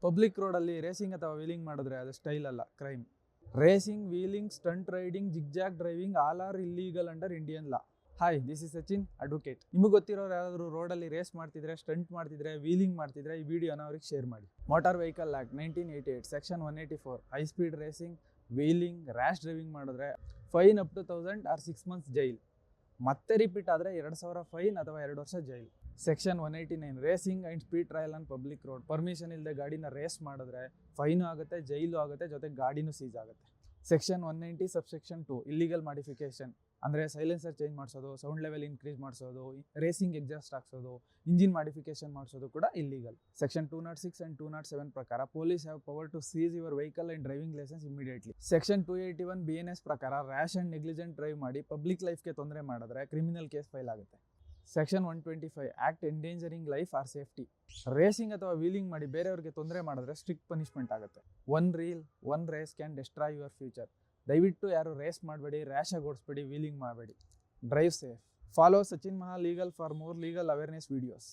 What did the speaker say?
Public ರೋಡಲ್ಲಿ racing ಅಥವಾ wheeling ಮಾಡಿದ್ರೆ ಅದು ಸ್ಟೈಲ್ ಅಲ್ಲ, crime. Racing, wheeling, stunt riding, zigzag driving all are illegal under Indian law. Hi, this is Sachin, advocate. ನಿಮಗೆ ಗೊತ್ತಿರೋರು ಯಾರಾದರೂ ರೋಡಲ್ಲಿ ರೇಸ್ ಮಾಡ್ತಿದ್ರೆ, ಸ್ಟಂಟ್ ಮಾಡ್ತಿದ್ರೆ, ವೀಲಿಂಗ್ ಮಾಡ್ತಿದ್ರೆ ಈ ವಿಡಿಯೋನ ಅವ್ರಿಗೆ ಶೇರ್ ಮಾಡಿ. Motor vehicle act 1988 section 184 high speed racing, wheeling, rash driving ಮಾಡಿದ್ರೆ fine up to 1000 or 6 months jail. ಮತ್ತೆ ರಿಪೀಟ್ ಆದರೆ 2000 ಫೈನ್ ಅಥವಾ 2 ವರ್ಷ jail. Section 189 racing and speed trial on public road. Permission ಇಲ್ಲದೆ ಗಾಡಿನ ರೇಸ್ ಮಾಡಿದ್ರೆ ಫೈನು ಆಗುತ್ತೆ, ಜೈಲು ಆಗುತ್ತೆ, ಜೊತೆಗೆ ಗಾಡಿನೂ ಸೀಸ್ ಆಗುತ್ತೆ. ಸೆಕ್ಷನ್ 190 ಸಬ್ಸೆಕ್ಷನ್ 2 ಇಲ್ಲಿಗಲ್ ಮಾಡಿಫಿಕೇಶನ್ ಅಂದರೆ ಸೈಲೆನ್ಸರ್ ಚೇಂಜ್ ಮಾಡಿಸೋದು, ಸೌಂಡ್ ಲೆವೆಲ್ ಇನ್ಕ್ರೀಸ್ ಮಾಡಿಸೋದು, ರೇಸಿಂಗ್ ಎಕ್ಸಾಸ್ಟ್ ಹಾಕ್ಸೋದು, ಇಂಜಿನ್ ಮಾಡಿಫಿಕೇಶನ್ ಮಾಡಿಸೋದು ಕೂಡ ಇಲ್ಲಿಗಲ್. ಸೆಕ್ಷನ್ 206 and 207 ಪ್ರಕಾರ police have power to seize your vehicle and driving licence immediately. Section 281 BNS ಪ್ರಕಾರ ರ್ಯಾಶ್ ಅಂಡ್ ನೆಗ್ಲಿಜೆಂಟ್ ಡ್ರೈವ್ ಮಾಡಿ public ಲೈಫ್ಗೆ ತೊಂದರೆ ಮಾಡಿದ್ರೆ ಕ್ರಿಮಿನಲ್ ಕೇಸ್ ಫೈಲ್ ಆಗುತ್ತೆ. Section 125 act endangering life or safety. Racing ಅಥವಾ wheeling ಮಾಡಿ ಬೇರೆಯವ್ರಿಗೆ ತೊಂದರೆ ಮಾಡಿದ್ರೆ ಸ್ಟ್ರಿಕ್ಟ್ ಪನಿಷ್ಮೆಂಟ್ ಆಗುತ್ತೆ. One reel, one race can destroy your future. ದಯವಿಟ್ಟು ಯಾರು ರೇಸ್ ಮಾಡಬೇಡಿ, ರ್ಯಾಶ್ ಆಗಿ ಓಡಿಸ್ಬೇಡಿ, ವೀಲಿಂಗ್ ಮಾಡಬೇಡಿ. Drive safe. ಫಾಲೋ ಸಚಿನ್ ಮಹಾ legal for more legal awareness videos.